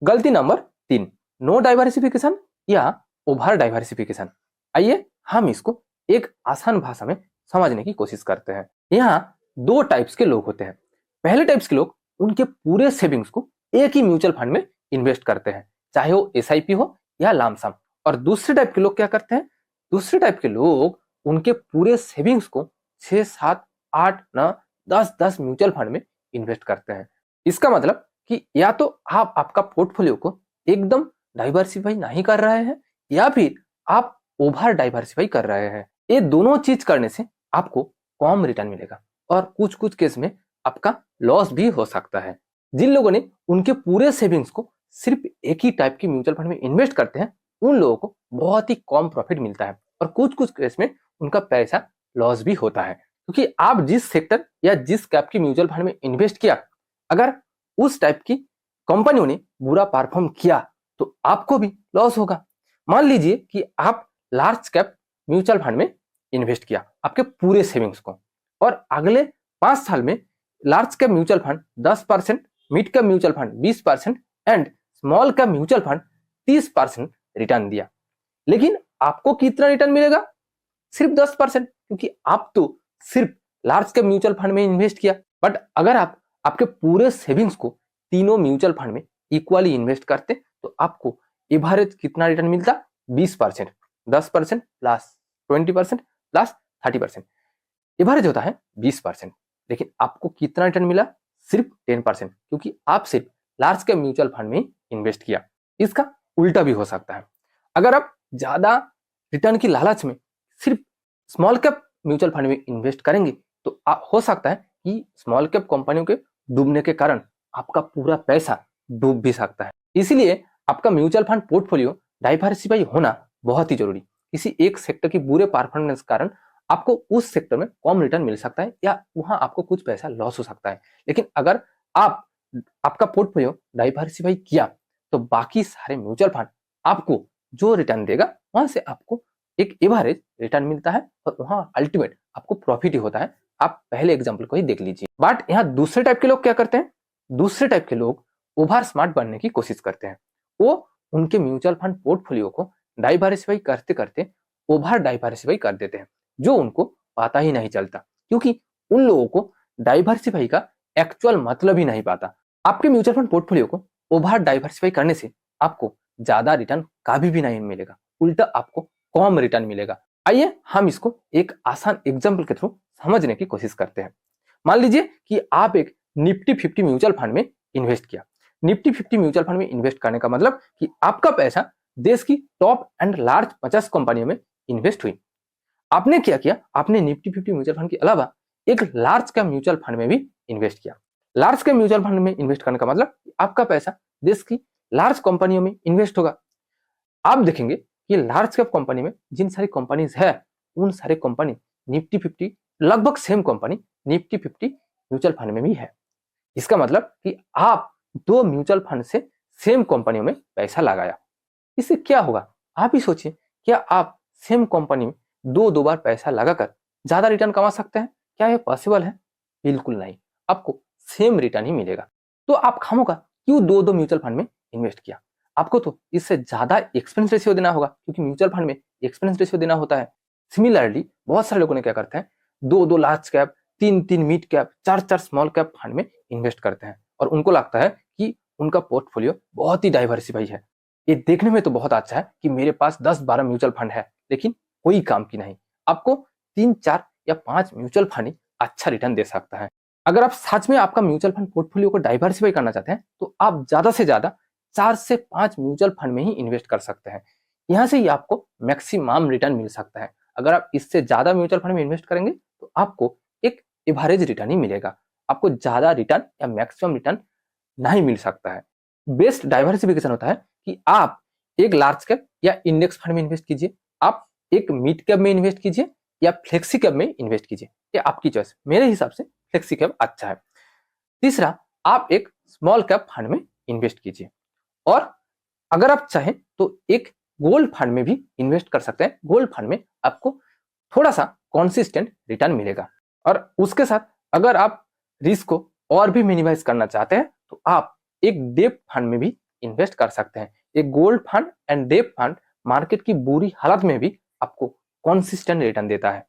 गलती number 3, no diversification या over diversification. आइए हम इसको एक आसान भाषा में समझने की कोशिश करते हैं। यहाँ दो टाइप्स के लोग होते हैं। पहले टाइप्स के लोग उनके पूरे सेविंग्स को एक ही म्यूचुअल फंड में इन्वेस्ट करते हैं, चाहे वो एसआईपी हो या लामसम। और दूसरे टाइप के लोग क्या करते हैं? दूसरे टाइप के लोग उनके पूरे सेविंग्स को 6, 7, 8, 9, 10 म्यूचुअल फंड में इन्वेस्ट करते हैं। इसका मतलब कि या तो आप आपका पोर्टफोलियो को एकदम डाइवर्सिफाई नहीं कर रहे हैं या फिर आप ओवर डाइवर्सिफाई कर रहे हैं। ये दोनों चीज करने से आपको कम रिटर्न मिलेगा और कुछ कुछ केस में आपका लॉस भी हो सकता है। जिन लोगों ने उनके पूरे सेविंग्स को सिर्फ एक ही टाइप की म्यूचुअल फंड में इन्वेस्ट करते हैं उन लोगों को बहुत ही कम प्रॉफिट मिलता है और कुछ कुछ केस में उनका पैसा लॉस भी होता है, क्योंकि आप जिस सेक्टर या जिस कैप की म्यूचुअल फंड में इन्वेस्ट किया, अगर उस टाइप की कंपनियों ने बुरा परफॉर्म किया तो आपको भी लॉस होगा। मान लीजिए कि आप लार्ज कैप म्यूचुअल फंड में इन्वेस्ट किया आपके पूरे सेविंग्स को, और अगले 5 साल में large cap mutual fund 10%, mid cap mutual fund 20% and small cap mutual fund 30% return दिया। लेकिन आपको कितना रिटर्न मिलेगा? सिर्फ 10%, क्योंकि आप तो सिर्फ लार्ज कैप म्यूचुअल फंड में इन्वेस्ट किया। बट अगर आप आपके पूरे सेविंग्स को तीनों म्यूचुअल फंड में इक्वली इन्वेस्ट करते तो आपको एवरेज कितना रिटर्न मिलता? 20%, 10% प्लस 20% प्लस 30%, एवरेज होता है 20%। लेकिन आपको कितना रिटर्न मिला? सिर्फ 10%, क्योंकि आप सिर्फ लार्ज कैप म्यूचुअल फंड में इन्वेस्ट किया। इसका उल्टा भी हो सकता है। अगर आप ज्यादा रिटर्न की लालच में सिर्फ स्मॉल कैप म्यूचुअल फंड में इन्वेस्ट करेंगे तो हो सकता है कि स्मॉल कैप कंपनियों के डूबने के कारण आपका पूरा पैसा डूब भी सकता है। इसीलिए आपका म्यूचुअल फंड पोर्टफोलियो डाइवर्सिफाई होना बहुत ही जरूरी। किसी एक सेक्टर की बुरे परफॉर्मेंस के कारण आपको उस सेक्टर में कम रिटर्न मिल सकता है या वहां आपको कुछ पैसा लॉस हो सकता है। लेकिन अगर आप आपका पोर्टफोलियो डाइवर्सिफाई किया तो बाकी सारे म्यूचुअल फंड आपको जो रिटर्न देगा वहां से आपको एक एवरेज रिटर्न मिलता है और वहां अल्टीमेट आपको प्रॉफिट ही होता है। आप पहले एग्जांपल को ही देख लीजिए। बट यहाँ दूसरे टाइप के लोग क्या करते हैं? दूसरे टाइप के लोग ओवर स्मार्ट बनने की कोशिश करते हैं। वो उनके म्यूचुअल फंड पोर्टफोलियो को डाइवर्सिफाई करते करते ओवर डाइवर्सिफाई कर देते हैं, जो उनको पता ही नहीं चलता, क्योंकि उन लोगों को डाइवर्सिफाई का एक्चुअल मतलब ही नहीं पता। आपके म्यूचुअल फंड पोर्टफोलियो को ओवर डाइवर्सिफाई करने से आपको ज्यादा रिटर्न कभी भी नहीं मिलेगा, उल्टा आपको कम रिटर्न मिलेगा। आइए हम इसको एक आसान एग्जांपल के थ्रू समझने की कोशिश करते हैं। मान लीजिए कि आप एक निफ्टी 50 म्यूचुअल फंड में इन्वेस्ट किया। निफ्टी 50 म्यूचुअल फंड में इन्वेस्ट करने का मतलब कि आपका पैसा देश की टॉप एंड लार्ज 50 कंपनियों में इन्वेस्ट हुई। आपने क्या किया? आपने निफ्टी 50 म्यूचुअल फंड के अलावा एक लार्ज कैप म्यूचुअल फंड में भी इन्वेस्ट किया। लार्ज कैप म्यूचुअल फंड में इन्वेस्ट करने का मतलब आपका पैसा देश की लार्ज कंपनियों में इन्वेस्ट होगा। आप देखेंगे कि लार्ज कैप कंपनी में जिन सारी कंपनीज है उन सारे कंपनी निफ्टी 50 लगभग same company Nifty 50 mutual fund में भी है। इसका मतलब कि आप दो म्यूचुअल फंड से सेम कंपनियों में पैसा लगाया। इससे क्या होगा? आप ही सोचिए, क्या आप सेम कंपनी में दो बार पैसा लगाकर ज्यादा रिटर्न कमा सकते हैं? क्या यह पॉसिबल है? बिल्कुल नहीं। आपको सेम रिटर्न ही मिलेगा। तो आप खामोगा क्यों दो म्यूचुअल फंड में इन्वेस्ट किया? आपको तो इससे ज्यादा एक्सपेंस रेशियो देना होगा, क्योंकि म्यूचुअल फंड में एक्सपेंस रेशियो देना होता है। सिमिलरली बहुत सारे लोगों ने क्या करते हैं, दो लार्ज कैप, तीन मिड कैप, चार स्मॉल कैप फंड में इन्वेस्ट करते हैं और उनको लगता है कि उनका पोर्टफोलियो बहुत ही डाइवर्सिफाई है। ये देखने में तो बहुत अच्छा है कि मेरे पास 10-12 म्यूचुअल फंड है, लेकिन कोई काम की नहीं। आपको 3, 4 या 5 म्यूचुअल फंड ही अच्छा रिटर्न दे सकता है। अगर आप सच में आपका म्यूचुअल फंड पोर्टफोलियो को डाइवर्सिफाई करना चाहते हैं तो आप ज्यादा से ज्यादा 4 से 5 म्यूचुअल फंड में ही इन्वेस्ट कर सकते हैं। यहाँ से ही आपको मैक्सिमम रिटर्न मिल सकता है। अगर आप इससे ज्यादा म्यूचुअल फंड में इन्वेस्ट करेंगे तो आपको एक एवरेज रिटर्न ही मिलेगा। आपको ज्यादा रिटर्न या मैक्सिमम रिटर्न नहीं मिल सकता है। बेस्ट डाइवर्सिफिकेशन होता है कि आप एक लार्ज कैप या इंडेक्स फंड में इन्वेस्ट कीजिए, आप एक मिड कैप में इन्वेस्ट कीजिए या फ्लेक्सी कैप में इन्वेस्ट कीजिए। ये आपकी चॉइस। मेरे हिसाब से फ्लेक्सी कैप अच्छा है। तीसरा, आप एक स्मॉल कैप फंड में इन्वेस्ट कीजिए और अगर आप चाहें तो एक गोल्ड फंड में भी इन्वेस्ट कर सकते हैं। गोल्ड फंड में आपको थोड़ा सा कॉन्सिस्टेंट रिटर्न मिलेगा। और उसके साथ अगर आप रिस्क को और भी मिनिमाइज करना चाहते हैं तो आप एक डेब्ट फंड में भी इन्वेस्ट कर सकते हैं। एक gold fund and debt fund market की बुरी हालत में भी आपको कंसिस्टेंट रिटर्न देता है।